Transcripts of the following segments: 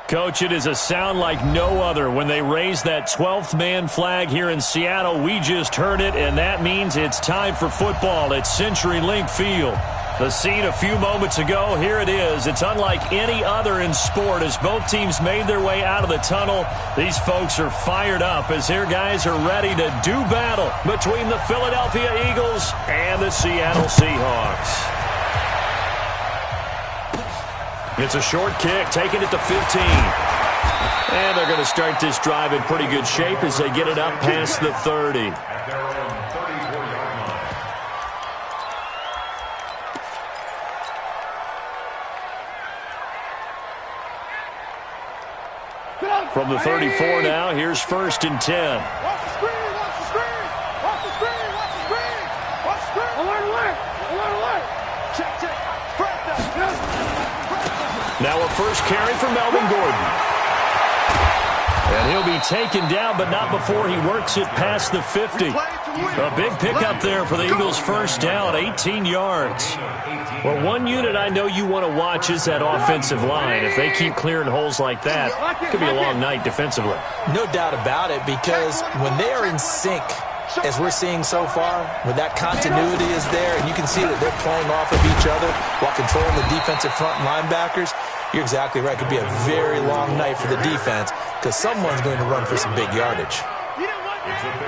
Coach, it is a sound like no other when they raise that 12th man flag here in Seattle. We just heard it, and that means it's time for football at CenturyLink Field. The scene a few moments ago, here it is. It's unlike any other in sport as both teams made their way out of the tunnel. These folks are fired up as their guys are ready to do battle between the Philadelphia Eagles and the Seattle Seahawks. It's a short kick, taking it to 15. And they're going to start this drive in pretty good shape as they get it up past the 30. From the 34 now, here's 1st and 10. Watch the screen, watch the screen, watch the screen, watch the screen, watch the screen. Alert. Check. Now a first carry for Melvin Gordon. And he'll be taken down, but not before he works it past the 50. A big pickup there for the Eagles' first down, 18 yards. Well, one unit I know you want to watch is that offensive line. If they keep clearing holes like that, it could be a long night defensively. No doubt about it, because when they are in sync, as we're seeing so far, when that continuity is there, and you can see that they're playing off of each other while controlling the defensive front linebackers, you're exactly right. It could be a very long night for the defense because someone's going to run for some big yardage.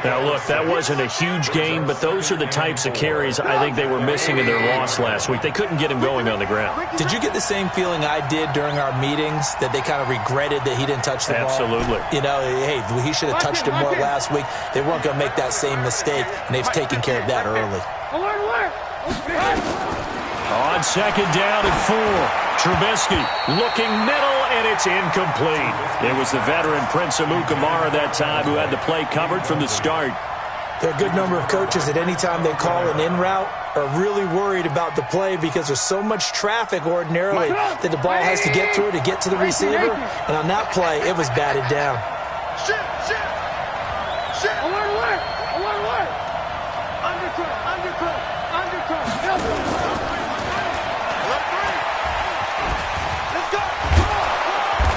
Now, look, that wasn't a huge gain, but those are the types of carries I think they were missing in their loss last week. They couldn't get him going on the ground. Did you get the same feeling I did during our meetings, that they kind of regretted that he didn't touch the ball? Absolutely. You know, hey, he should have touched it more last week. They weren't going to make that same mistake, and they've taken care of that early. Alert. On second down and 4, Trubisky looking middle, and it's incomplete. It was the veteran Prince Amukamara that time who had the play covered from the start. There are a good number of coaches at any time they call an in route are really worried about the play because there's so much traffic ordinarily that the ball has to get through to get to the receiver. And on that play, it was batted down. Shit. Alert. Undercut.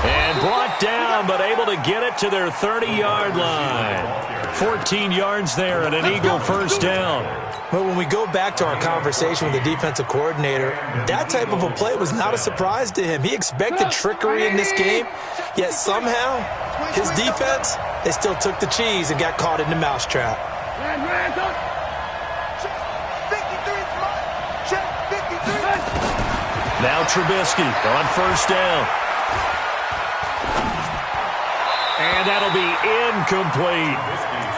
And brought down, but able to get it to their 30-yard line. 14 yards there and an Eagle first down. But when we go back to our conversation with the defensive coordinator, that type of a play was not a surprise to him. He expected trickery in this game, yet somehow his defense, they still took the cheese and got caught in the mousetrap. Now Trubisky on first down. And that'll be incomplete.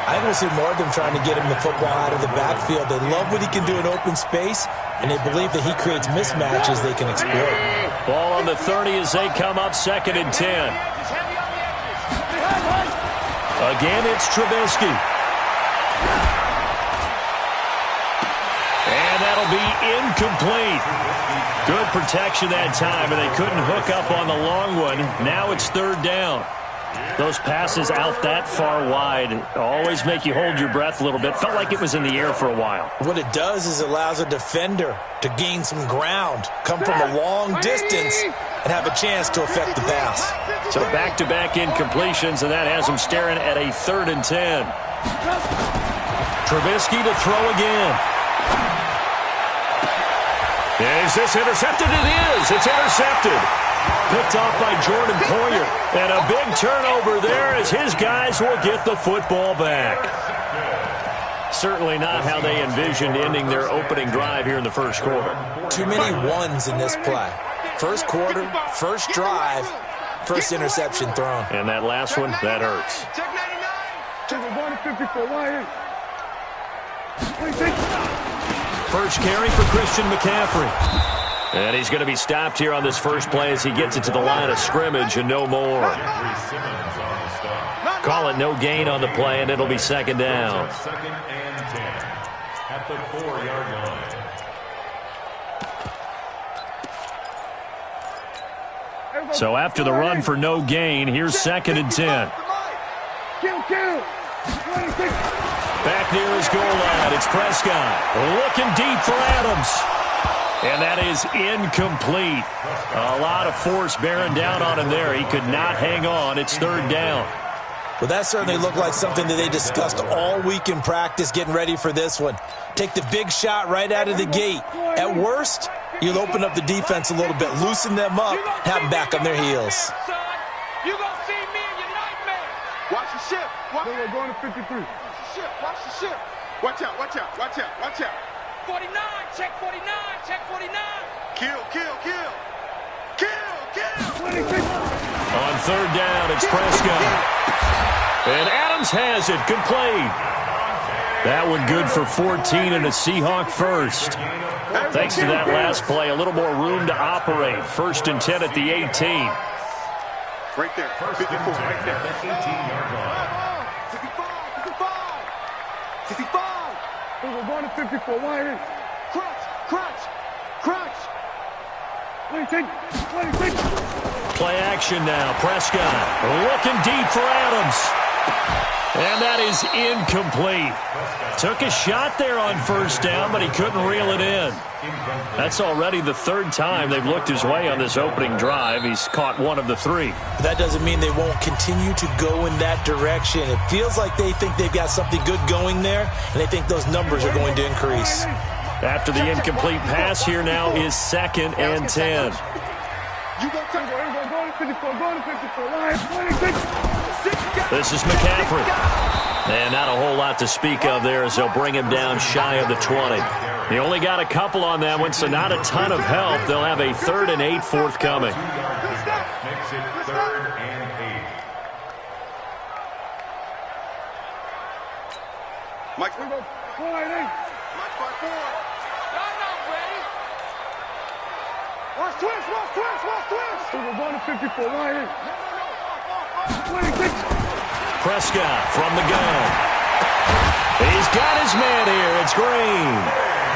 I don't see more of them trying to get him the football out of the backfield. They love what he can do in open space, and they believe that he creates mismatches they can exploit. Ball on the 30 as they come up 2nd and 10. Again, it's Trubisky. And that'll be incomplete. Good protection that time, and they couldn't hook up on the long one. Now it's 3rd down. Those passes out that far wide always make you hold your breath a little bit. Felt like it was in the air for a while. What it does is it allows a defender to gain some ground, come from a long distance, and have a chance to affect the pass. So back-to-back incompletions, and that has them staring at a 3rd and 10. Trubisky to throw again. Is this intercepted? It is. It's intercepted. Picked off by Jordan Poyer. And a big turnover there as his guys will get the football back. Certainly not how they envisioned ending their opening drive here in the first quarter. Too many ones in this play. First quarter, first drive, first interception thrown. And that last one, that hurts. First carry for Christian McCaffrey. And he's going to be stopped here on this first play as he gets it to the line of scrimmage and no more. Call it no gain on the play, and it'll be 2nd down. Second and 10 at the 4-yard line. So after the run for no gain, here's 2nd and 10. Back near his goal line, it's Prescott. Looking deep for Adams. And that is incomplete. A lot of force bearing down on him there. He could not hang on. It's third down. Well, that certainly looked like something that they discussed all week in practice getting ready for this one. Take the big shot right out of the gate. At worst, you'll open up the defense a little bit, loosen them up, have them back on their heels. You're going to see me in your nightmare. Watch the ship. We're going to 53. Watch the ship. Watch out, watch out, watch out, watch out. 49, check 49, check 49. Kill. On third down, it's Prescott. And Adams has it, complete. That one good for 14 and a Seahawk first. Thanks to that last play, a little more room to operate. First and 10 at the 18. Right there, 54, right there. 18-yard line. 55. We're going to 54. Wide in. Crunch. 26. Play action now. Prescott looking deep for Adams. And that is incomplete. Took a shot there on first down, but he couldn't reel it in. That's already the third time they've looked his way on this opening drive. He's caught one of the three. That doesn't mean they won't continue to go in that direction. It feels like they think they've got something good going there, and they think those numbers are going to increase. After the incomplete pass, here now is second and 10. This is McCaffrey. And not a whole lot to speak of there as they'll bring him down shy of the 20. He only got a couple on that one, so not a ton of help. They'll have a 3rd and 8 forthcoming. Makes it 3rd and 8. Mike, we go. Mike by 4. Y'all not ready. Watch twist. We're going to 54. Wide in. 26. Prescott from the gun. He's got his man here. It's Green.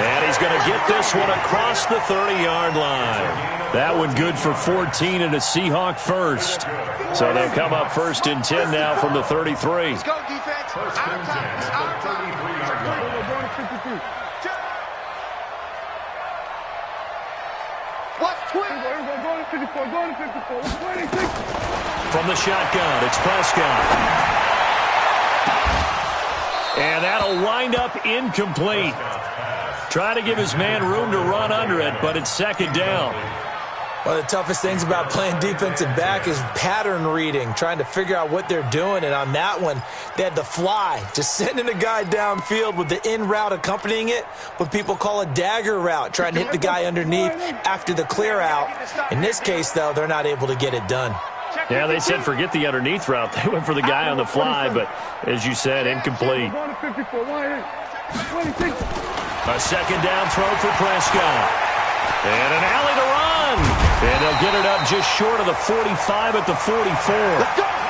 And he's going to get this one across the 30-yard line. That one good for 14 and a Seahawk first. So they'll come up 1st and 10 now from the 33. Let's go, defense. First and 10 at the 33-yard line. Watch twist. We're going to 54. 26. From the shotgun, it's Prescott. And that'll wind up incomplete. Try to give his man room to run under it, but it's second down. One of the toughest things about playing defensive back is pattern reading, trying to figure out what they're doing. And on that one, they had the fly, just sending a guy downfield with the in route accompanying it, what people call a dagger route, trying to hit the guy underneath after the clear out. In this case, though, they're not able to get it done. Yeah, they said forget the underneath route. They went for the guy on the fly, but as you said, incomplete. A second down throw for Prescott. And an alley to run. And they'll get it up just short of the 45 at the 44.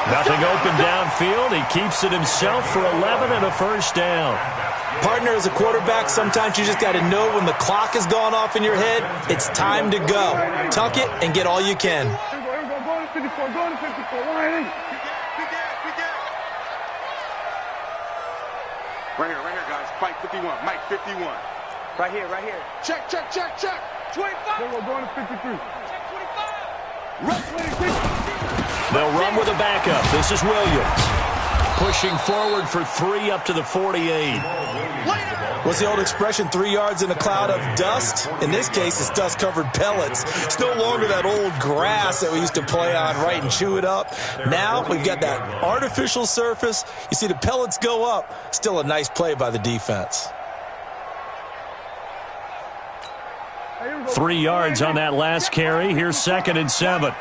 Nothing open downfield. He keeps it himself for 11 and a first down. Partner, as a quarterback, sometimes you just got to know when the clock has gone off in your head, it's time to go. Tuck it and get all you can. Right here, guys. Mike 51. Mike 51. Right here. Check. 25. We're going to 53. Check 25. They'll run with a backup. This is Williams. Pushing forward for 3 up to the 48. What's the old expression, 3 yards in a cloud of dust? In this case, it's dust-covered pellets. It's no longer that old grass that we used to play on, right, and chew it up. Now we've got that artificial surface. You see the pellets go up. Still a nice play by the defense. 3 yards on that last carry. Here's 2nd and 7.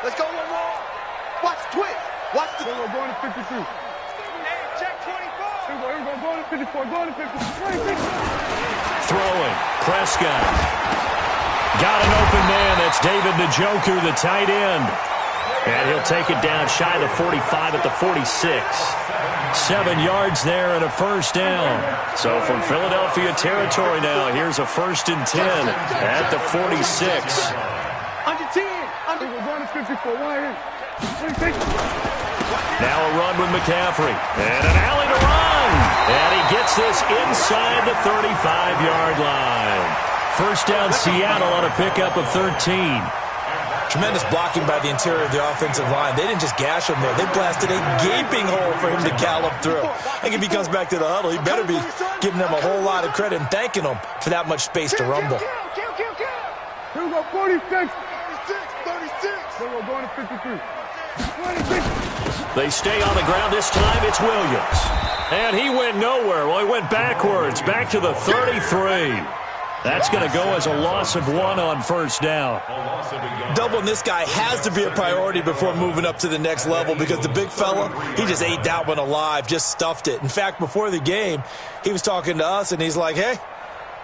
Let's go one more. Watch the twist. Watch the... We're going to 53. Check 24. We're going to 54. Going to 56. Throwing. Prescott. Got an open man. That's David Njoku, the tight end. And he'll take it down shy of the 45 at the 46. 7 yards there and a first down. So from Philadelphia territory now, here's a 1st and 10 at the 46. Under 10. We're going to 54. Now a run with McCaffrey. And an alley to run. And he gets this inside the 35-yard line. First down Seattle on a pickup of 13. Tremendous blocking by the interior of the offensive line. They didn't just gash him there. They blasted a gaping hole for him to gallop through. I think if he comes back to the huddle, he better be giving them a whole lot of credit and thanking them for that much space to rumble. Here we go, 46. 36. Then we're going to 53. 26. They stay on the ground. This time it's Williams. And he went nowhere. Well, he went backwards, back to the 33. That's going to go as a loss of 1 on first down. Doubling this guy has to be a priority before moving up to the next level because the big fella, he just ate that one alive, just stuffed it. In fact, before the game, he was talking to us, and he's like, hey,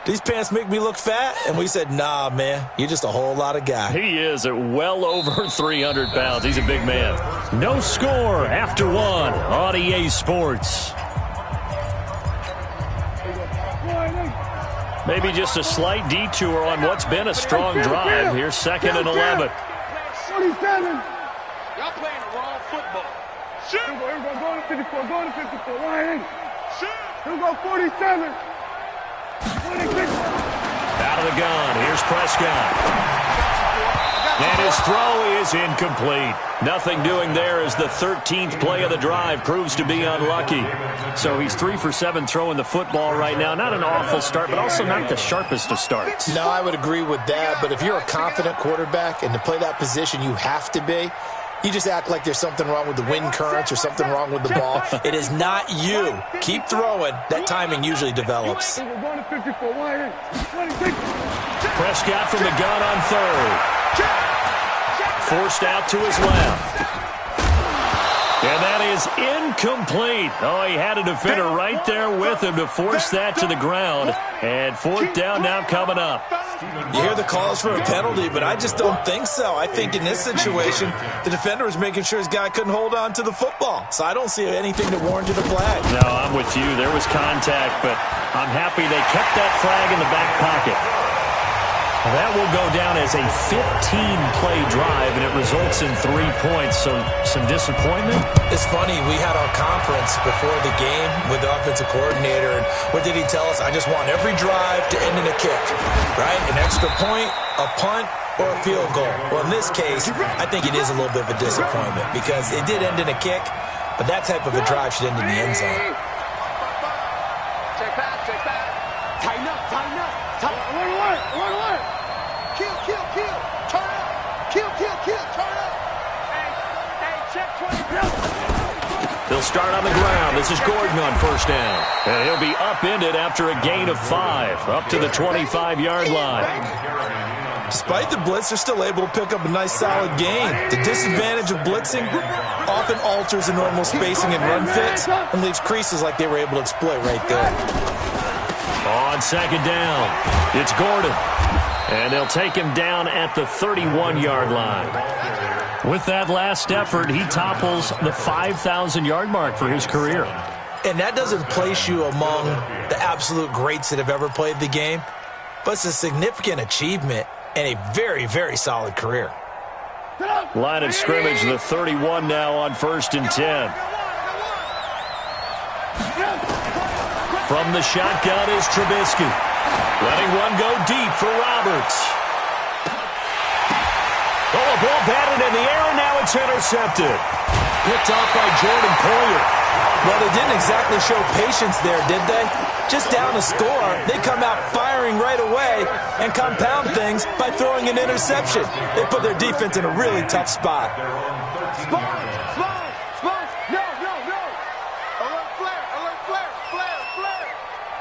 these pants make me look fat? And we said, nah, man, you're just a whole lot of guy. He is at well over 300 pounds. He's a big man. No score after 1 on EA Sports. Maybe just a slight detour on what's been a strong drive. Here's 2nd and 11. 47. Y'all playing the wrong football. Here we go, going to 54, going to 54. Ryan. Here we go, 47. 26. Out of the gun. Here's Prescott. And his throw is incomplete. Nothing doing there as the 13th play of the drive proves to be unlucky. So he's 3 for 7 throwing the football right now. Not an awful start, but also not the sharpest of starts. No, I would agree with that. But if you're a confident quarterback and to play that position you have to be, you just act like there's something wrong with the wind currents or something wrong with the ball. It is not you. Keep throwing. That timing usually develops. We're going to 54. Ryan. 26. Prescott from the gun on 3rd. Forced out to his left. And that is incomplete. Oh, he had a defender right there with him to force that to the ground. And 4th down now coming up. You hear the calls for a penalty, but I just don't think so. I think in this situation, the defender was making sure his guy couldn't hold on to the football. So I don't see anything that warranted a flag. No, I'm with you. There was contact, but I'm happy they kept that flag in the back pocket. That will go down as a 15-play drive, and it results in 3 points. So some disappointment? It's funny. We had our conference before the game with the offensive coordinator, and what did he tell us? I just want every drive to end in a kick, right? An extra point, a punt, or a field goal. Well, in this case, I think it is a little bit of a disappointment because it did end in a kick, but that type of a drive should end in the end zone. Check back. Tighten up. Run alert. Kill. Turn up. Kill. Turn up. Hey, check 20. They'll start on the ground. This is Gordon on first down. And he'll be upended after a gain of 5, up to the 25-yard line. Despite the blitz, they're still able to pick up a nice, solid gain. The disadvantage of blitzing often alters the normal spacing and run fits and leaves creases like they were able to exploit right there. On 2nd down, it's Gordon. And they'll take him down at the 31-yard line. With that last effort, he topples the 5,000-yard mark for his career. And that doesn't place you among the absolute greats that have ever played the game, but it's a significant achievement and a very, very solid career. Line of scrimmage, the 31 now on 1st and 10. From the shotgun is Trubisky. Letting one go deep for Roberts. Oh, a ball batted in the air, and now it's intercepted. Picked off by Jordan Poyer. Well, they didn't exactly show patience there, did they? Just down a score, they come out firing right away and compound things by throwing an interception. They put their defense in a really tough spot. Spot. No. Alert flare.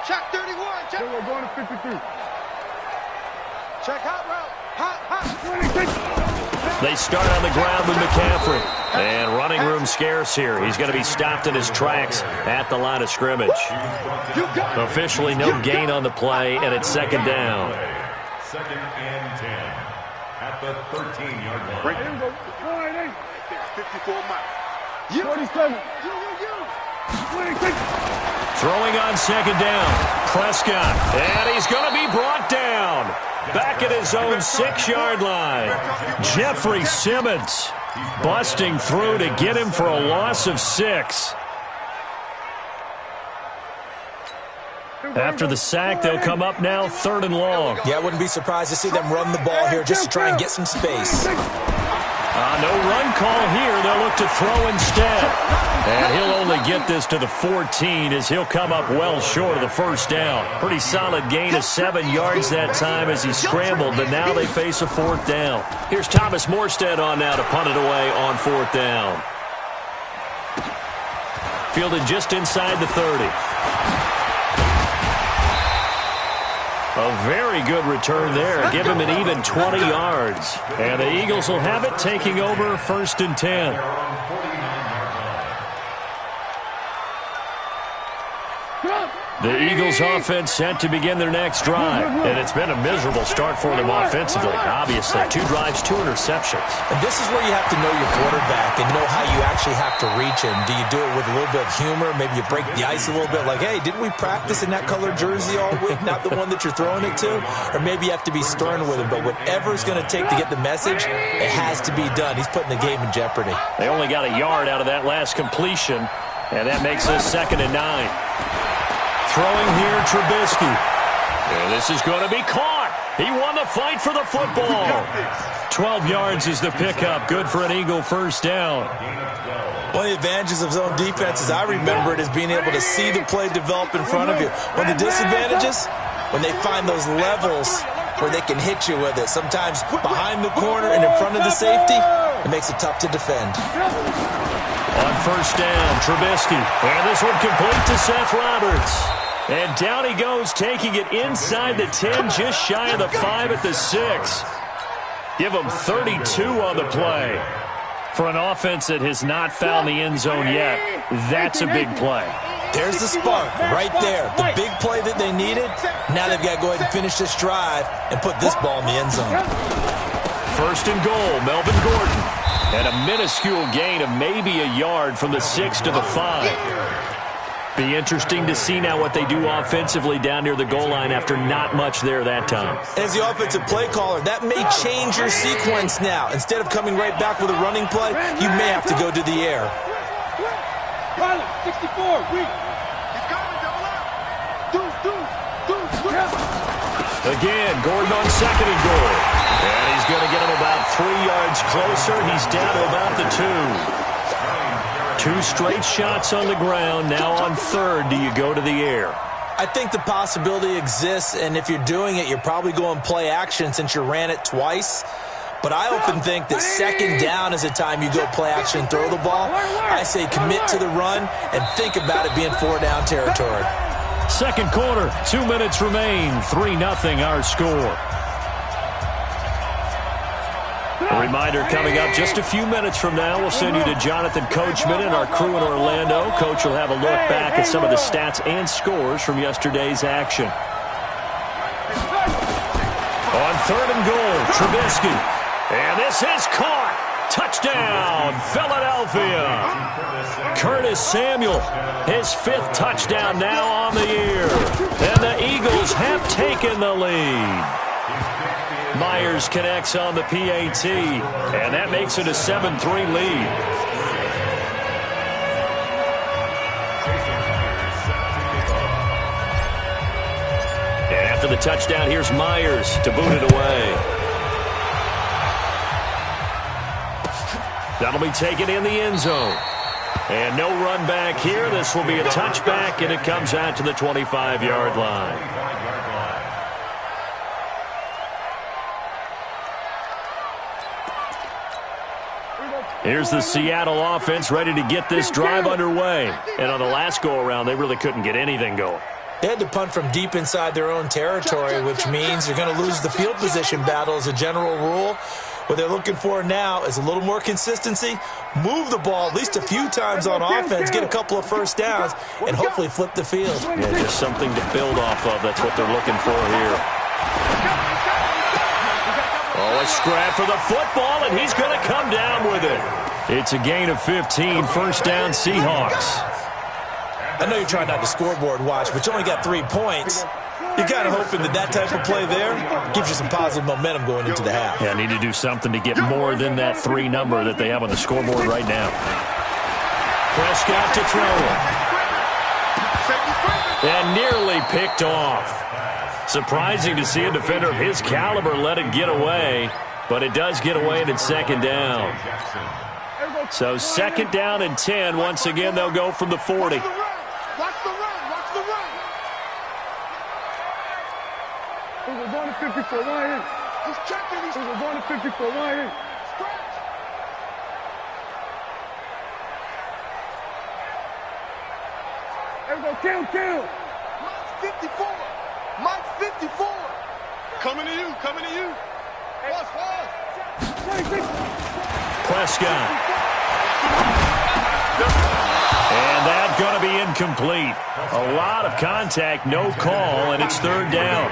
Check 31. Check. We're going to 53. Check hot route. Hot. 26. They start on the ground with McCaffrey. And running room scarce here. He's going to be stopped in his tracks at the line of scrimmage. Officially no gain on the play, and it's 2nd down. 2nd and 10 at the 13-yard line. Here we go. 54 miles. 47. 26. Throwing on 2nd down. Prescott. And he's going to be brought down. Back at his own 6-yard line. Jeffrey Simmons busting through to get him for a loss of 6. After the sack, they'll come up now 3rd and long. Yeah, I wouldn't be surprised to see them run the ball here just to try and get some space. No run call here. They'll look to throw instead. And he'll only get this to the 14 as he'll come up well short of the first down. Pretty solid gain of 7 yards that time as he scrambled, but now they face a 4th down. Here's Thomas Morstead on now to punt it away on 4th down. Fielded just inside the 30. A very good return there. Give him an even 20 yards. And the Eagles will have it, taking over 1st and 10. The Eagles offense set to begin their next drive. And it's been a miserable start for them offensively, obviously. 2 drives, 2 interceptions. And this is where you have to know your quarterback and know how you actually have to reach him. Do you do it with a little bit of humor? Maybe you break the ice a little bit like, hey, didn't we practice in that colored jersey all week? Not the one that you're throwing it to? Or maybe you have to be stern with him. But whatever it's going to take to get the message, it has to be done. He's putting the game in jeopardy. They only got a yard out of that last completion, and that makes us 2nd and 9. Throwing here, Trubisky. And this is going to be caught. He won the fight for the football. 12 yards is the pickup. Good for an Eagle 1st down. One of the advantages of zone defense, as I remember it, is being able to see the play develop in front of you. One of the disadvantages, when they find those levels where they can hit you with it. Sometimes behind the corner and in front of the safety, it makes it tough to defend. On 1st down, Trubisky. And this one complete to Seth Roberts. And down he goes, taking it inside the 10, just shy of the 5 at the 6. Give him 32 on the play. For an offense that has not found the end zone yet, that's a big play. There's the spark right there. The big play that they needed. Now they've got to go ahead and finish this drive and put this ball in the end zone. 1st and goal, Melvin Gordon. And a minuscule gain of maybe a yard from the 6 to the 5. Be interesting to see now what they do offensively down near the goal line after not much there that time. As the offensive play caller, that may change your sequence now. Instead of coming right back with a running play, you may have to go to the air. 64, Again, Gordon on 2nd and goal. And he's going to get him about 3 yards closer. He's down to about the 2. 2 straight shots on the ground. Now on 3rd, do you go to the air? I think the possibility exists, and if you're doing it, you're probably going play action since you ran it twice. But I often think that 2nd down is the time you go play action and throw the ball. I say commit to the run and think about it being 4-down territory. 2nd quarter, 2 minutes remain. 3-0 our score. A reminder coming up just a few minutes from now, we'll send you to Jonathan Coachman and our crew in Orlando. Coach will have a look back at some of the stats and scores from yesterday's action. On 3rd and goal, Trubisky. And this is caught. Touchdown, Philadelphia. Curtis Samuel, his 5th touchdown now on the year. And the Eagles have taken the lead. Myers connects on the PAT, and that makes it a 7-3 lead. And after the touchdown, here's Myers to boot it away. That'll be taken in the end zone. And no run back here. This will be a touchback, and it comes out to the 25-yard line. Here's the Seattle offense ready to get this drive underway. And on the last go-around, they really couldn't get anything going. They had to punt from deep inside their own territory, which means you're going to lose the field position battle as a general rule. What they're looking for now is a little more consistency, move the ball at least a few times on offense, get a couple of 1st downs, and hopefully flip the field. Yeah, just something to build off of. That's what they're looking for here. Oh, a scrap for the football, and he's going to come down with it. It's a gain of 15, 1st down Seahawks. I know you're trying not to scoreboard watch, but you only got 3 points. You're kind of hoping that type of play there gives you some positive momentum going into the half. Yeah, need to do something to get more than that 3 number that they have on the scoreboard right now. Prescott to throw it. And nearly picked off. Surprising to see a defender of his caliber let it get away, but it does get away and it's second down. So second down and 10. Once again, they'll go from the 40. Watch the run. Watch the run. We're going to 54. Right in. He's checking. We're going to 54. Right in. Stretch. There we go. Kill. Mike's 54. Mike's 54. Coming to you. Watch. 26. Prescott. And that's going to be incomplete. A lot of contact, no call, and it's third down.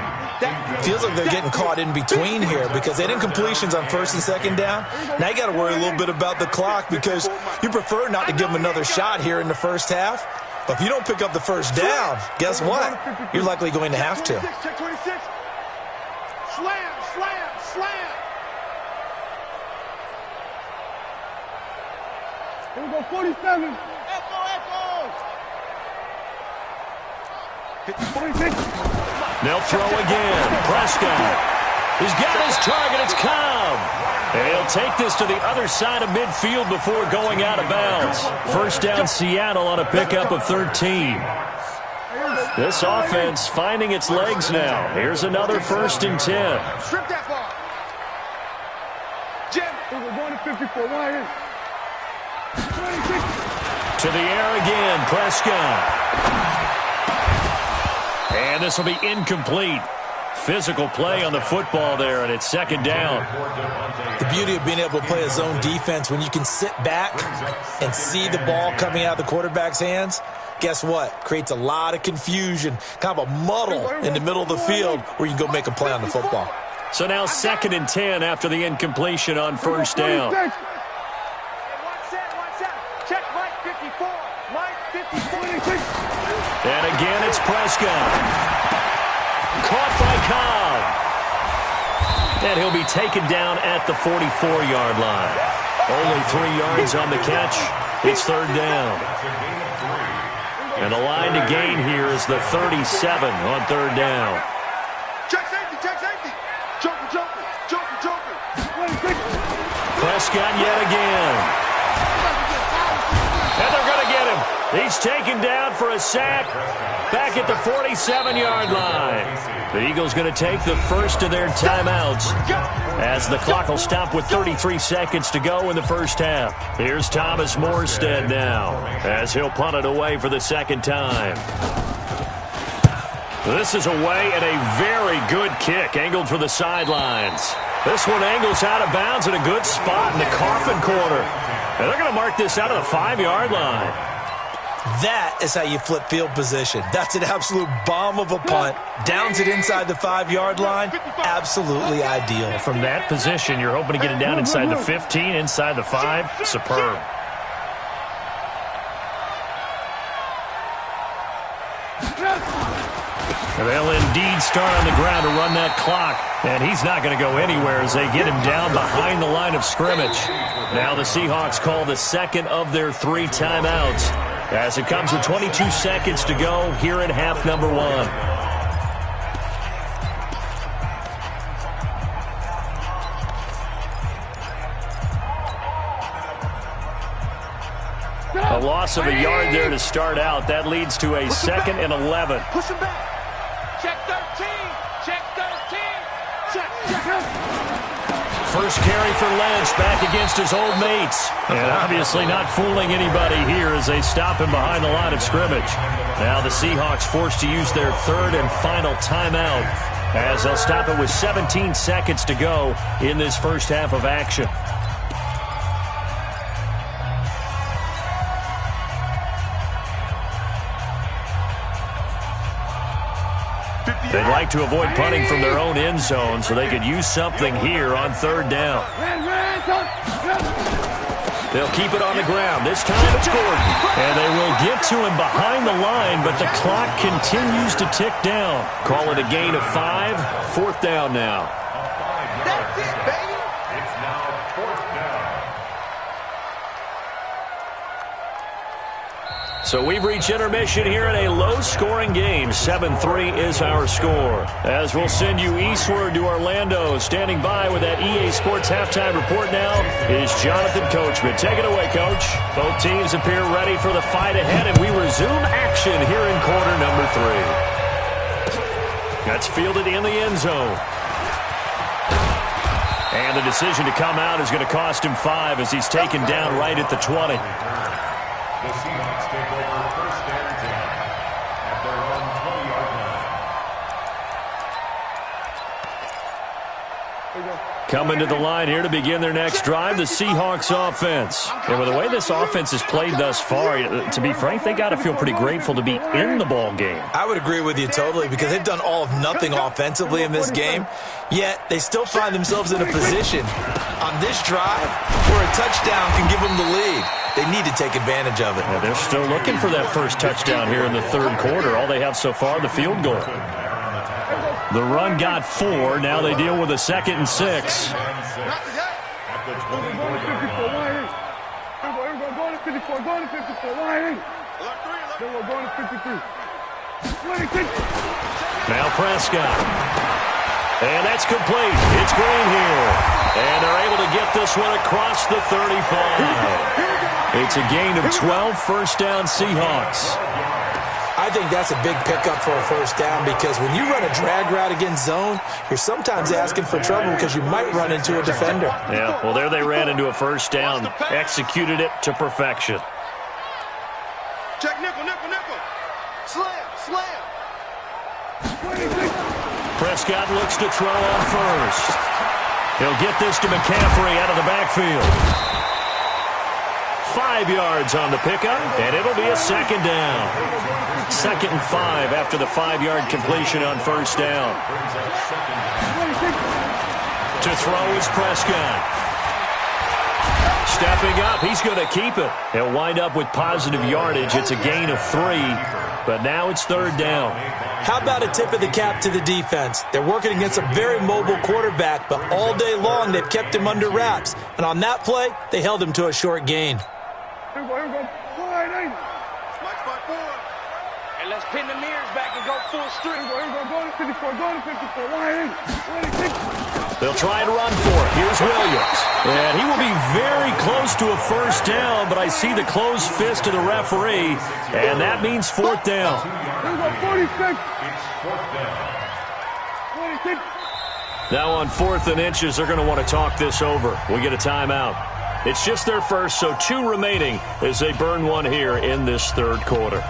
Feels like they're getting caught in between here because they had incompletions on first and second down. Now you got to worry a little bit about the clock because you prefer not to give them another shot here in the first half. But if you don't pick up the first down, guess what? You're likely going to have to. Check 26. Slam. Here we go. 47. Echo. 26. They'll throw again. Prescott. He's got his target. It's Cobb. And he'll take this to the other side of midfield before going out of bounds. First down, Seattle on a pickup of 13. This offense finding its legs now. Here's another first and 10. Strip that ball. Jim. We're going to 54. Right in. 26. To the air again, Prescott. And this will be incomplete. Physical play on the football there, and it's second down. The beauty of being able to play a zone defense when you can sit back and see the ball coming out of the quarterback's hands, guess what? Creates a lot of confusion, kind of a muddle in the middle of the field where you can go make a play on the football. So now second and 10 after the incompletion on first down. Watch that. Check Mike 54. Mike 54. And again, it's Prescott. Caught by Cobb. And he'll be taken down at the 44-yard line. Only 3 yards on the catch. It's third down. And the line to gain here is the 37 on third down. Check safety. Joker. Prescott yet again. And they're going to get him. He's taken down for a sack back at the 47-yard line. The Eagles going to take the first of their timeouts as the clock will stop with 33 seconds to go in the first half. Here's Thomas Morstead now as he'll punt it away for the second time. This is away and a very good kick angled for the sidelines. This one angles out of bounds at a good spot in the coffin corner. And they're going to mark this out of the 5-yard line. That is how you flip field position. That's an absolute bomb of a punt. Downs it inside the 5-yard line. Absolutely ideal. From that position, you're hoping to get it down inside the 15, inside the 5. Superb. And they'll indeed start on the ground to run that clock. And he's not going to go anywhere as they get him down behind the line of scrimmage. Now the Seahawks call the second of their 3 timeouts as it comes with 22 seconds to go here in half number 1. A loss of a yard there to start out. That leads to a second and 11. Push him back. Check 13. Check 13. Check. First carry for Lynch back against his old mates. And obviously not fooling anybody here as they stop him behind the line of scrimmage. Now the Seahawks forced to use their third and final timeout as they'll stop it with 17 seconds to go in this first half of action. They'd like to avoid punting from their own end zone so they could use something here on third down. They'll keep it on the ground. This time it's Gordon. And they will get to him behind the line, but the clock continues to tick down. Call it a gain of 5. Fourth down now. That's it, baby. It's now fourth down. So we've reached intermission here in a low-scoring game. 7-3 is our score. As we'll send you eastward to Orlando. Standing by with that EA Sports halftime report now is Jonathan Coachman. Take it away, Coach. Both teams appear ready for the fight ahead, and we resume action here in quarter number 3. That's fielded in the end zone. And the decision to come out is going to cost him 5 as he's taken down right at the 20. The Seahawks take over first and 10 at their own 20-yard line. Coming to the line here to begin their next drive, the Seahawks offense. And with the way this offense has played thus far, to be frank, they got to feel pretty grateful to be in the ball game. I would agree with you totally because they've done all of nothing offensively in this game, yet they still find themselves in a position on this drive where a touchdown can give them the lead. They need to take advantage of it. Yeah, they're still looking for that first touchdown here in the third quarter. All they have so far, the field goal. The run got 4. Now they deal with a 2nd and 6. Go to 54. Now Prescott. And that's complete. It's Green here. And they're able to get this one across the 35. It's a gain of 12, first down Seahawks. I think that's a big pickup for a first down because when you run a drag route against zone, you're sometimes asking for trouble because you might run into a defender. Yeah, well, there they ran into a first down, executed it to perfection. Check nickel. Slam. Prescott looks to throw on first. He'll get this to McCaffrey out of the backfield. 5 yards on the pickup, and it'll be a 2nd down. 2nd and 5 after the 5-yard completion on first down. To throw is Prescott. Stepping up, he's going to keep it. He'll wind up with positive yardage. It's a gain of 3, but now it's 3rd down. How about a tip of the cap to the defense? They're working against a very mobile quarterback, but all day long they've kept him under wraps. And on that play, they held him to a short gain. Here we go. And let's pin the mirrors back and go full strength. Go to 54. They'll try and run for it. Here's Williams. And he will be very close to a first down, but I see the closed fist of the referee, and that means 4th down. Here we go, 46. Now on 4th and inches, they're going to want to talk this over. We get a timeout. It's just their first, so 2 remaining as they burn one here in this third quarter.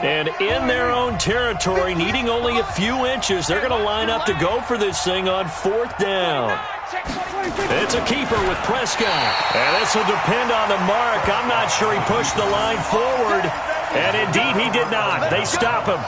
And in their own territory, needing only a few inches, they're going to line up to go for this thing on 4th down. It's a keeper with Prescott. And this will depend on the mark. I'm not sure he pushed the line forward. And indeed, he did not. They stop him.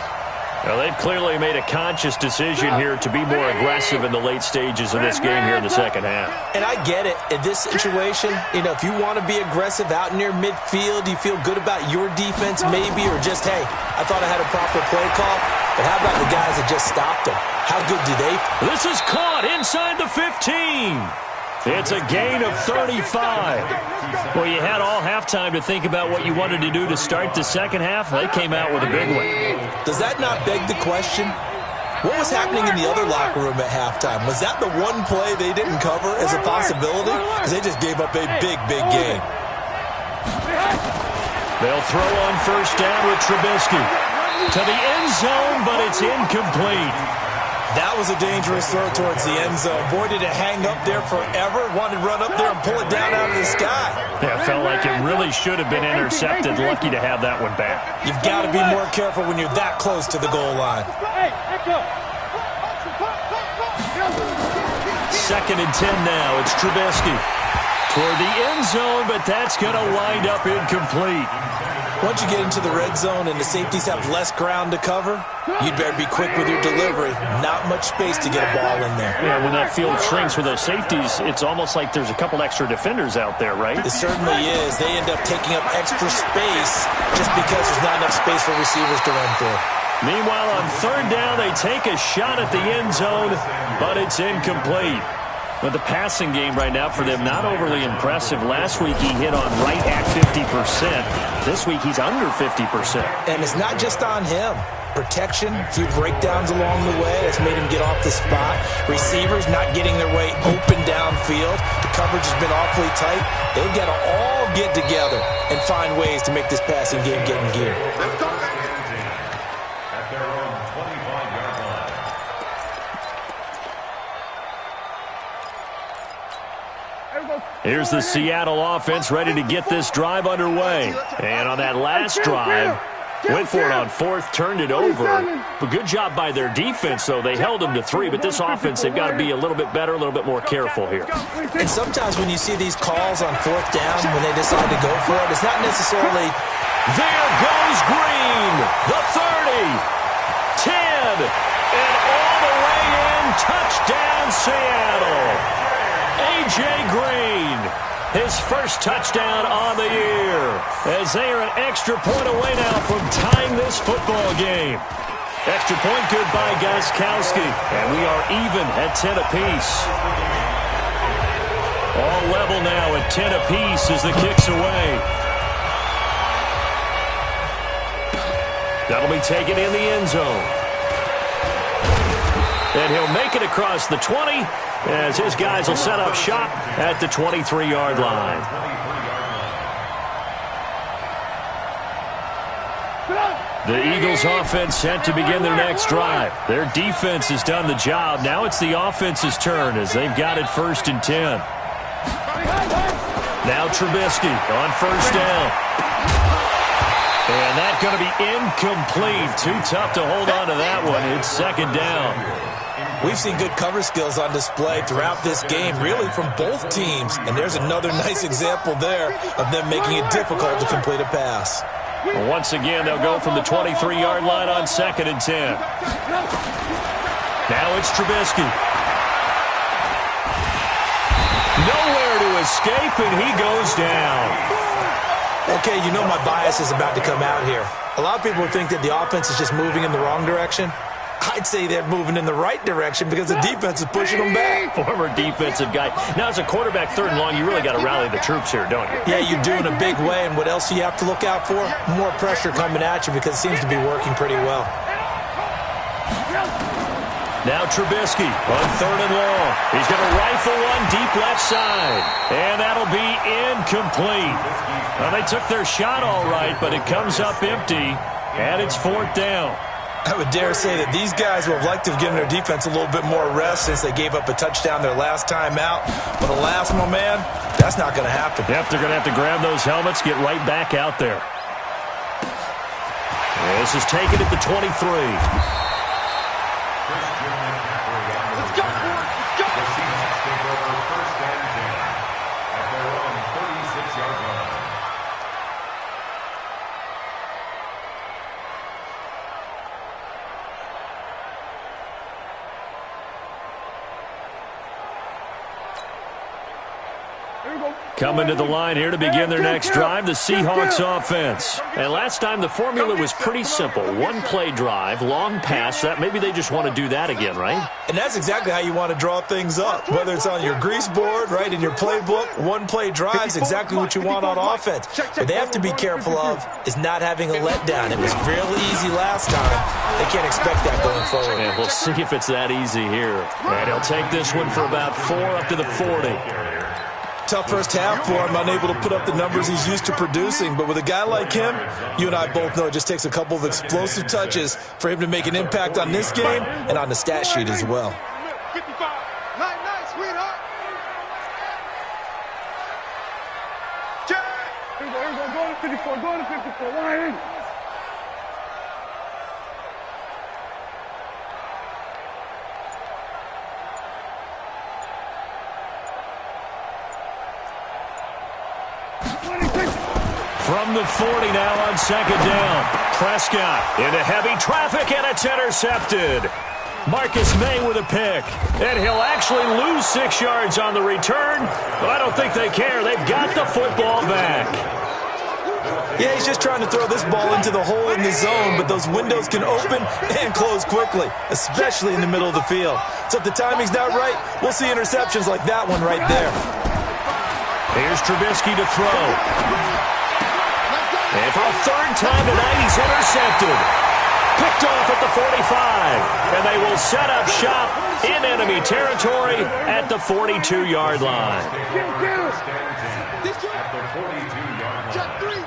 Well, they've clearly made a conscious decision here to be more aggressive in the late stages of this game here in the second half. And I get it. In this situation, if you want to be aggressive out near midfield, you feel good about your defense maybe, or just, hey, I thought I had a proper play call. But how about the guys that just stopped them? How good do they feel? This is caught inside the 15. It's a gain of 35. Well, you had all halftime to think about what you wanted to do to start the second half. They came out with a big one. Does that not beg the question? What was happening in the other locker room at halftime? Was that the one play they didn't cover as a possibility? Because they just gave up a big, big gain. They'll throw on first down with Trubisky. To the end zone, but it's incomplete. That was a dangerous throw towards the end zone. Boy, did it hang up there forever. Wanted to run up there and pull it down out of the sky. Yeah, it felt like it really should have been intercepted. Lucky to have that one back. You've got to be more careful when you're that close to the goal line. 2nd and 10 now. It's Trubisky. Toward the end zone, but that's going to wind up incomplete. Once you get into the red zone and the safeties have less ground to cover, you'd better be quick with your delivery. Not much space to get a ball in there. Yeah, when that field shrinks with those safeties, it's almost like there's a couple extra defenders out there, right? It certainly is. They end up taking up extra space just because there's not enough space for receivers to run through. Meanwhile, on third down, they take a shot at the end zone, but it's incomplete. But the passing game right now for them, not overly impressive. Last week, he hit on right at 50%. This week, he's under 50%. And it's not just on him. Protection, a few breakdowns along the way. That's made him get off the spot. Receivers not getting their way open downfield. The coverage has been awfully tight. They've got to all get together and find ways to make this passing game get in gear. At their own 25-yard line. Here's the Seattle offense ready to get this drive underway. And on that last drive, went for it on fourth, turned it over. But good job by their defense, though. They held them to 3, but this offense, they've got to be a little bit better, a little bit more careful here. And sometimes when you see these calls on fourth down, when they decide to go for it, it's not necessarily... There goes Green, the 30, 10, and all the way in, touchdown Seattle. A.J. Green, his first touchdown on the year, as they are an extra point away now from tying this football game. Extra point good by Gmakaveli, and we are even at 10 apiece. All level now at 10 apiece as the kick's away. That'll be taken in the end zone. And he'll make it across the 20 as his guys will set up shop at the 23-yard line. The Eagles offense set to begin their next drive. Their defense has done the job. Now it's the offense's turn as they've got it first and 10. Now Trubisky on first down. And that's going to be incomplete. Too tough to hold on to that one. It's second down. We've seen good cover skills on display throughout this game, really from both teams. And there's another nice example there of them making it difficult to complete a pass. Well, once again, they'll go from the 23-yard line on second and 10. Now it's Trubisky. Nowhere to escape, and he goes down. Okay, you know my bias is about to come out here. A lot of people think that the offense is just moving in the wrong direction. I'd say they're moving in the right direction because the defense is pushing them back. Former defensive guy. Now, as a quarterback, third and long, you really got to rally the troops here, don't you? Yeah, you do in a big way. And what else do you have to look out for? More pressure coming at you because it seems to be working pretty well. Now Trubisky on third and long. He's going to rifle one deep left side. And that'll be incomplete. Well, they took their shot all right, but it comes up empty. And it's fourth down. I would dare say that these guys would have liked to have given their defense a little bit more rest since they gave up a touchdown their last time out. But alas, my man, that's not going to happen. Yep, they're going to have to grab those helmets, get right back out there. This is taken at the 23. Coming to the line here to begin their next drive, the Seahawks offense. And last time the formula was pretty simple. One-play drive, long pass. That maybe they just want to do that again, right? And that's exactly how you want to draw things up. Whether it's on your grease board, right, in your playbook, one-play drive is exactly what you want on offense. What they have to be careful of is not having a letdown. It was real easy last time. They can't expect that going forward. And we'll see if it's that easy here. And he'll take this one for about 4 up to the 40. Tough first half for him, unable to put up the numbers he's used to producing. But with a guy like him, you and I both know it just takes a couple of explosive touches for him to make an impact on this game and on the stat sheet as well. 55. Nice, sweetheart. Here we go. Go to 54. Go to 54. Line in. From the 40 now on second down. Prescott into heavy traffic, and it's intercepted. Marcus May with a pick. And he'll actually lose 6 yards on the return, but I don't think they care. They've got the football back. Yeah, he's just trying to throw this ball into the hole in the zone, but those windows can open and close quickly, especially in the middle of the field. So if the timing's not right, we'll see interceptions like that one right there. Here's Trubisky to throw. And for a third time tonight, he's intercepted. Picked off at the 45. And they will set up shop in enemy territory at the 42-yard line. Check three.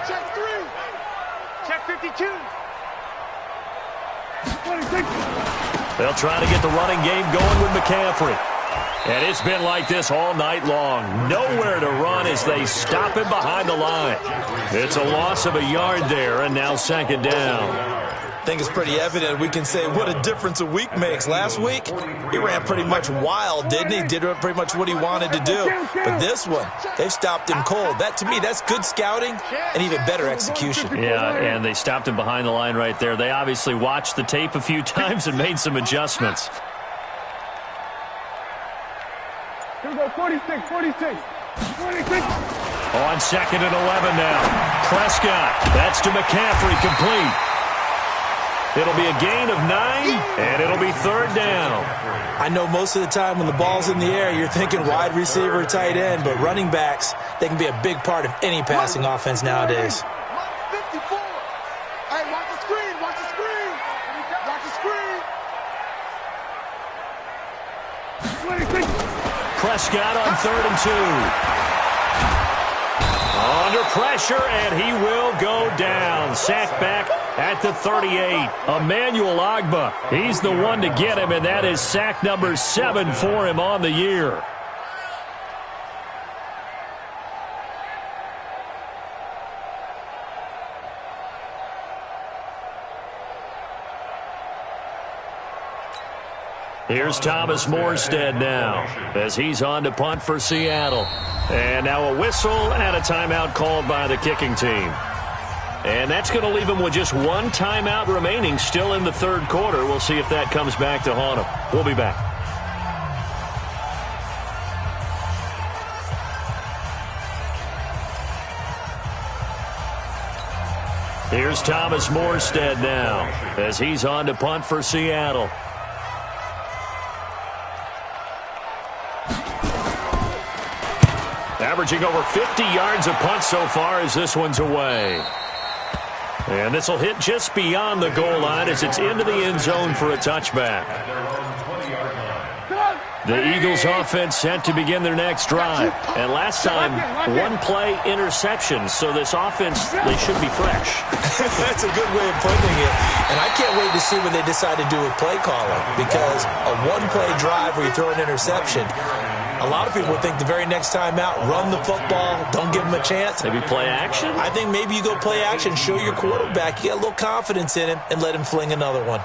Check 52. They'll try to get the running game going with McCaffrey. And it's been like this all night long. Nowhere to run as they stop him behind the line. It's a loss of a yard there, and now second down. I think it's pretty evident. We can say what a difference a week makes. Last week, he ran pretty much wild, didn't he? Did pretty much what he wanted to do. But this one, they've stopped him cold. That, to me, that's good scouting and even better execution. Yeah, and they stopped him behind the line right there. They obviously watched the tape a few times and made some adjustments. Here we go, 46. On second and 11 now. Prescott, that's to McCaffrey, complete. It'll be a gain of 9, and it'll be third down. I know most of the time when the ball's in the air, you're thinking wide receiver, tight end, but running backs, they can be a big part of any passing offense nowadays. 54. Hey, watch the screen. Watch the screen. Prescott on 3rd and 2. Under pressure, and he will go down. Sacked back at the 38. Emmanuel Ogbah, he's the one to get him, and that is sack number 7 for him on the year. Here's Thomas Morstead now as he's on to punt for Seattle. And now a whistle and a timeout called by the kicking team. And that's going to leave him with just one timeout remaining still in the third quarter. We'll see if that comes back to haunt him. We'll be back. Here's Thomas Morstead now as he's on to punt for Seattle. Averaging over 50 yards a punt so far as this one's away. And this will hit just beyond the goal line as it's into the end zone for a touchback. The Eagles offense set to begin their next drive. And last time, one play interception. So this offense, they should be fresh. That's a good way of putting it. And I can't wait to see what they decide to do with play calling. Because a one-play drive where you throw an interception, a lot of people think the very next time out, run the football, don't give him a chance. Maybe play action? I think maybe you go play action, show your quarterback, you get a little confidence in him, and let him fling another one.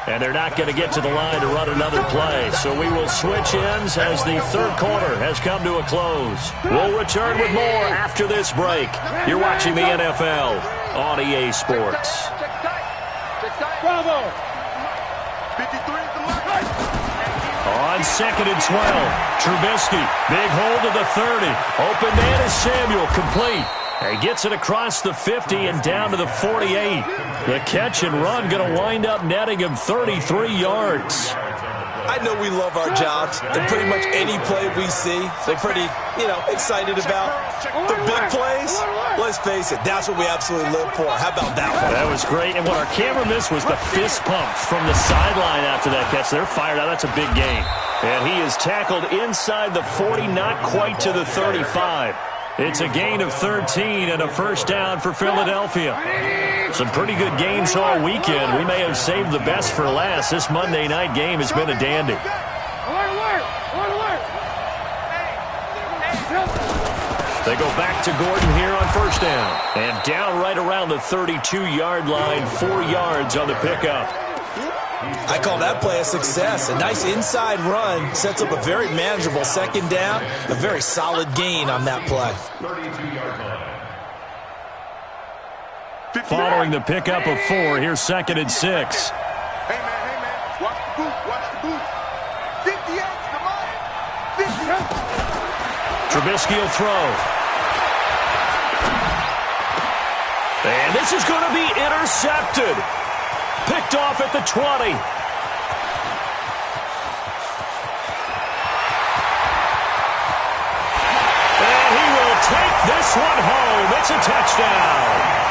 And they're not going to get to the line to run another play. So we will switch ends as the third quarter has come to a close. We'll return with more after this break. You're watching the NFL on EA Sports. Bravo. 53 at the line. On second and 12, Trubisky, big hold of the 30. Open man is Samuel, complete. He gets it across the 50 and down to the 48. The catch and run going to wind up netting him 33 yards. I know we love our jobs, and pretty much any play we see, we're pretty, excited about. The big plays, let's face it, that's what we absolutely live for. How about that one? That was great, and what our camera missed was the fist pump from the sideline after that catch. They're fired out. That's a big gain. And he is tackled inside the 40, not quite to the 35. It's a gain of 13 and a first down for Philadelphia. Some pretty good games all weekend. We may have saved the best for last. This Monday night game has been a dandy. They go back to Gordon here on first down. And down right around the 32-yard line, 4 yards on the pickup. I call that play a success. A nice inside run sets up a very manageable second down. A very solid gain on that play. Following the pickup of 4, here's second and 6. Hey, man. Watch the boot. Trubisky will throw. And this is going to be intercepted. Picked off at the 20. And he will take this one home. It's a touchdown.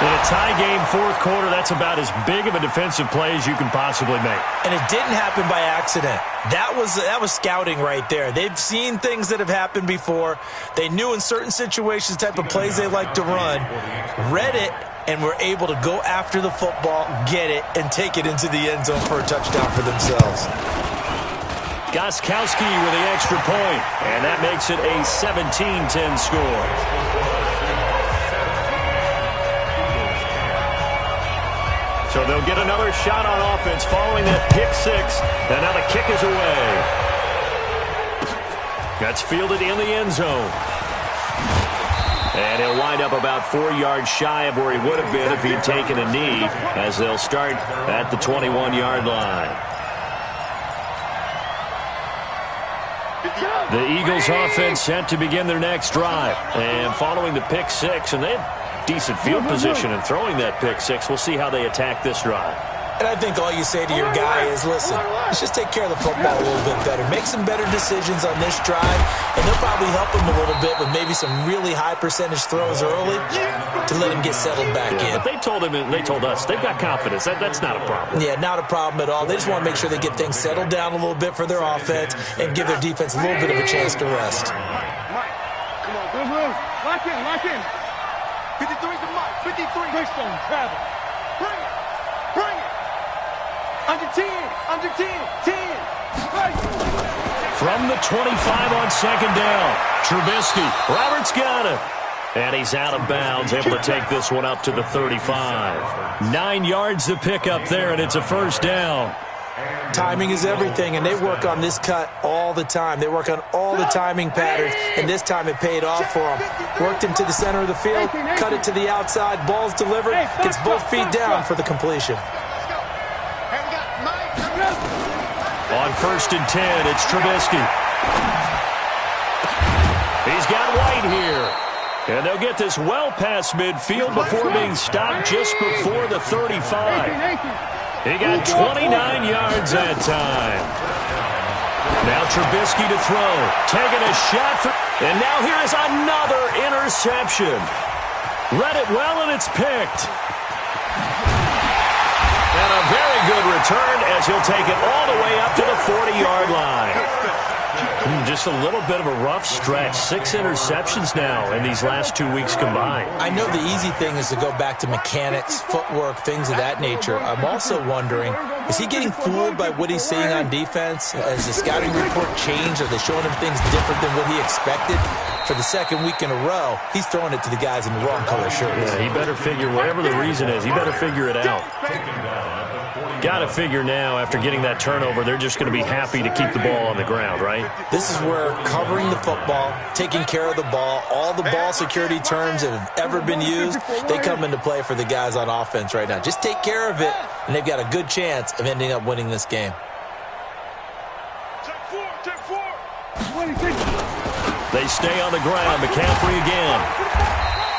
In a tie game, fourth quarter, that's about as big of a defensive play as you can possibly make. And it didn't happen by accident. That was scouting right there. They've seen things that have happened before. They knew in certain situations the type of plays they like to run, read it, and were able to go after the football, get it, and take it into the end zone for a touchdown for themselves. Gmakaveli with the extra point, and that makes it a 17-10 score. So they'll get another shot on offense following that pick six. And now the kick is away. That's fielded in the end zone. And he'll wind up about 4 yards shy of where he would have been if he'd taken a knee, as they'll start at the 21-yard line. The Eagles offense set to begin their next drive. And following the pick six, and they have decent field position and throwing that pick six. We'll see how they attack this drive. And I think all you say to your guy is, listen, let's just take care of the football a little bit better. Make some better decisions on this drive, and they'll probably help him a little bit with maybe some really high percentage throws early to let him get settled back in. But they told him, and they told us, they've got confidence. That's not a problem. Yeah, not a problem at all. They just want to make sure they get things settled down a little bit for their offense and give their defense a little bit of a chance to rest. Mike, come on, good. Lock in. 53 to Mike. 53. Bridgestone, travel. Bring it. Under 10. 10. From the 25 on second down, Trubisky. Roberts got it. And he's out of bounds, able to take this one up to the 35. 9 yards to pick up there, and it's a first down. Timing is everything, and they work on this cut all the time. They work on all the timing patterns, and this time it paid off for them. Worked him to the center of the field, cut it to the outside, ball's delivered, gets both feet down for the completion. On 1st and 10, it's Trubisky. He's got White here. And they'll get this well past midfield before being stopped just before the 35. He got 29 yards that time. Now Trubisky to throw. Taking a shot for... And now here is another interception. Read it well, and it's picked. And a very good return as he'll take it all the way up to the 40-yard line. Just a little bit of a rough stretch. 6 interceptions now in these last 2 weeks combined. I know the easy thing is to go back to mechanics, footwork, things of that nature. I'm also wondering, is he getting fooled by what he's seeing on defense? Has the scouting report changed? Are they showing him things different than what he expected? For the second week in a row, he's throwing it to the guys in the wrong color shirts. Yeah, he better figure, whatever the reason is, he better figure it out. Got to figure now, after getting that turnover, they're just going to be happy to keep the ball on the ground, right? This is where covering the football, taking care of the ball, all the ball security terms that have ever been used, they come into play for the guys on offense right now. Just take care of it, and they've got a good chance of ending up winning this game. Check four. They stay on the ground. McCaffrey again.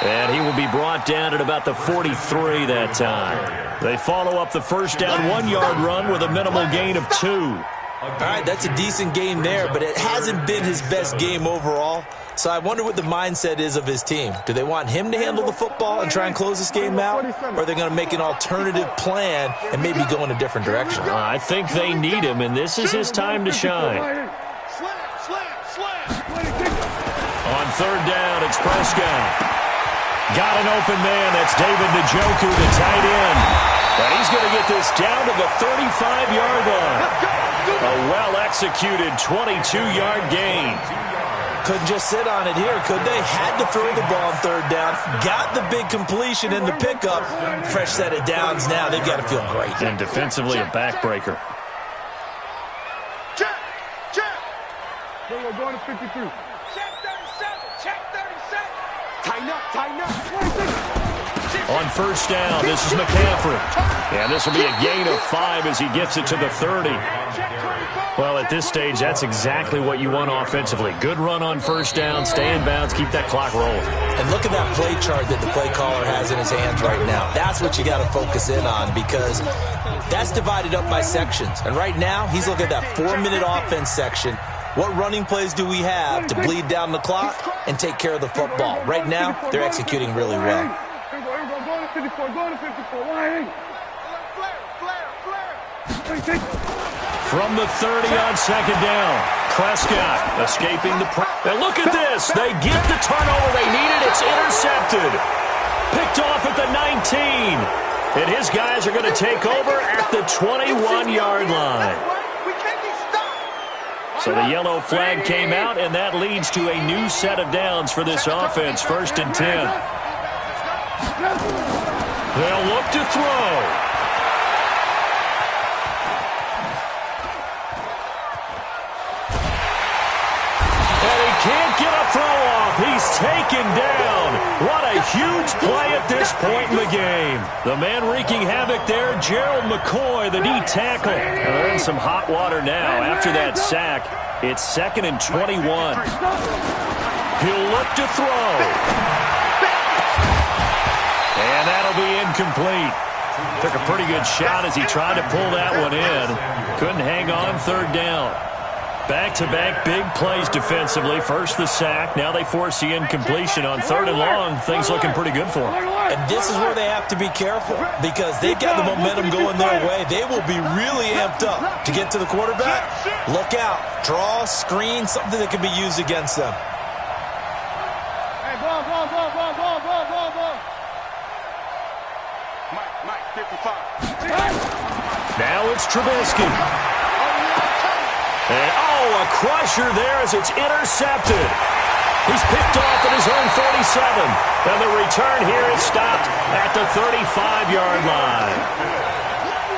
And he will be brought down at about the 43 that time. They follow up the first down 1-yard run with a minimal gain of 2. All right, that's a decent game there, but it hasn't been his best game overall. So I wonder what the mindset is of his team. Do they want him to handle the football and try and close this game out? Or are they going to make an alternative plan and maybe go in a different direction? I think they need him, and this is his time to shine. Slam. On third down, it's Prescott. Got an open man. That's David Njoku, the tight end. And he's going to get this down to the 35-yard line. A well-executed 22-yard gain. Couldn't just sit on it here, could they? Had to throw the ball on third down. Got the big completion in the pickup. Fresh set of downs now. They've got to feel great. And defensively, a backbreaker. Check. We're going to 53. Check 37. Tighten up. On first down, this is McCaffrey. And this will be a gain of 5 as he gets it to the 30. Well, at this stage, that's exactly what you want offensively. Good run on first down, stay in bounds, keep that clock rolling. And look at that play chart that the play caller has in his hands right now. That's what you got to focus in on because that's divided up by sections. And right now, he's looking at that 4-minute offense section. What running plays do we have to bleed down the clock and take care of the football? Right now, they're executing really well. From the 30 on second down, Prescott escaping the and look at this. They get the turnover they needed. It's intercepted. Picked off at the 19. And his guys are going to take over at the 21-yard line. So the yellow flag came out, and that leads to a new set of downs for this offense, 1st and 10. They'll look to throw. Can't get a throw off. He's taken down. What a huge play at this point in the game. The man wreaking havoc there, Gerald McCoy, the D tackle. They're in some hot water now. After that sack, it's 2nd and 21. He'll look to throw. And that'll be incomplete. Took a pretty good shot as he tried to pull that one in. Couldn't hang on 3rd down. Back-to-back big plays defensively. First the sack. Now they force the incompletion on 3rd and long. Things looking pretty good for them. And this is where they have to be careful because they've got the momentum going their way. They will be really amped up to get to the quarterback. Look out. Draw, screen, something that can be used against them. Hey, ball. Mike, 55. Now it's Trubisky. And, a crusher there as it's intercepted. He's picked off at his own 47. And the return here is stopped at the 35-yard line.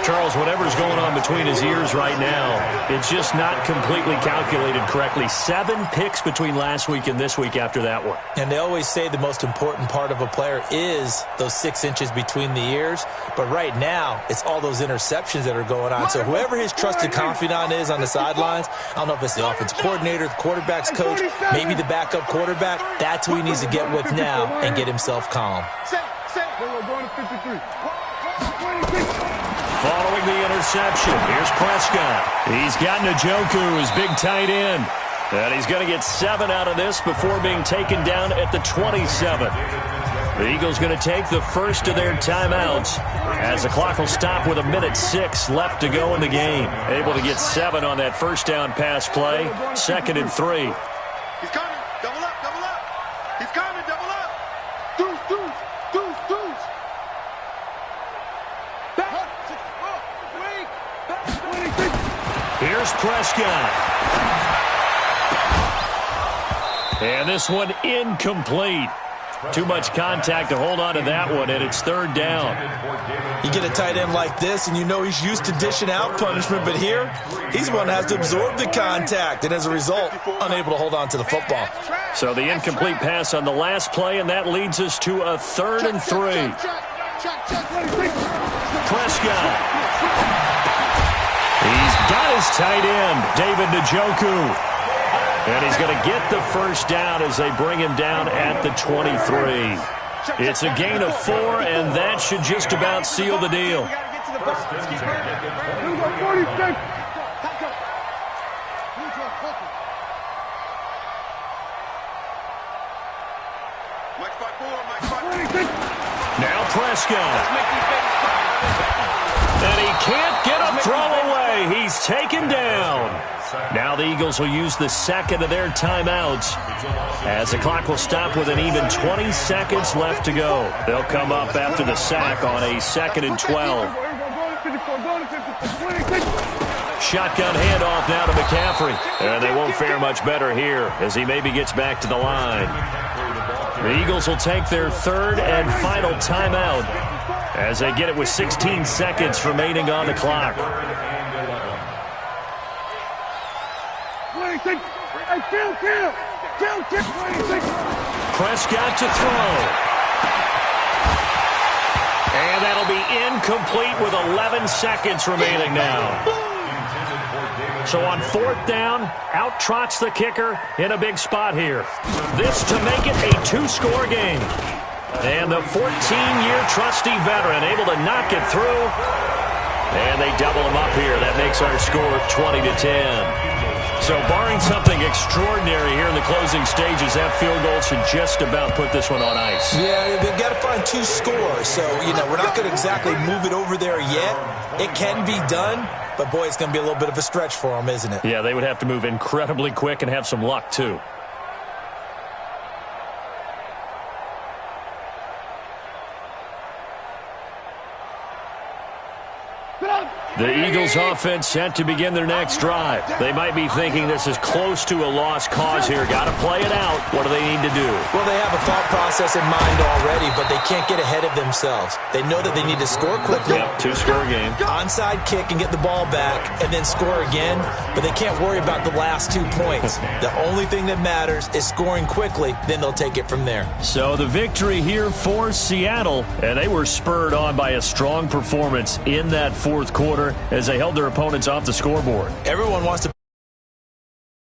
Charles, whatever's going on between his ears right now, it's just not completely calculated correctly. 7 picks between last week and this week after that one. And they always say the most important part of a player is those 6 inches between the ears. But right now, it's all those interceptions that are going on. So whoever his trusted confidant is on the sidelines, I don't know if it's the offensive coordinator, the quarterback's coach, maybe the backup quarterback, that's who he needs to get with now and get himself calm. Following the interception, here's Prescott. He's got Njoku, his big tight end. And he's going to get 7 out of this before being taken down at the 27. The Eagles going to take the first of their timeouts as the clock will stop with 1:06 left to go in the game. Able to get 7 on that first down pass play. 2nd and 3. He's coming. Double up. He's coming. Double up. Deuce. Here's Prescott. And this one incomplete. Too much contact to hold on to that one, and it's 3rd down. You get a tight end like this, and you know he's used to dishing out punishment, but here, he's the one that has to absorb the contact, and as a result, unable to hold on to the football. So the incomplete pass on the last play, and that leads us to a 3rd and 3. Prescott. He's got his tight end, David Njoku. And he's going to get the first down as they bring him down at the 23. It's a gain of 4, and that should just about seal the deal. Now Prescott. And he can't get a throw away. He's taken down. Now the Eagles will use the 2nd of their timeouts as the clock will stop with an even 20 seconds left to go. They'll come up after the sack on a 2nd and 12. Shotgun handoff now to McCaffrey. And they won't fare much better here as he maybe gets back to the line. The Eagles will take their 3rd and final timeout as they get it with 16 seconds remaining on the clock. Prescott to throw. And that'll be incomplete with 11 seconds remaining now. So on 4th down, out trots the kicker in a big spot here. This to make it a 2-score game. And the 14-year trusty veteran able to knock it through. And they double him up here. That makes our score 20-10. So barring something extraordinary here in the closing stages, that field goal should just about put this one on ice. Yeah, they've got to find 2 scores. So, we're not going to exactly move it over there yet. It can be done, but, boy, it's going to be a little bit of a stretch for them, isn't it? Yeah, they would have to move incredibly quick and have some luck, too. The Eagles offense set to begin their next drive. They might be thinking this is close to a lost cause here. Got to play it out. What do they need to do? Well, they have a thought process in mind already, but they can't get ahead of themselves. They know that they need to score quickly. Yep, 2-score game. Onside kick and get the ball back and then score again, but they can't worry about the last 2 points. The only thing that matters is scoring quickly, then they'll take it from there. So the victory here for Seattle, and they were spurred on by a strong performance in that 4th quarter as they held their opponents off the scoreboard. Everyone wants to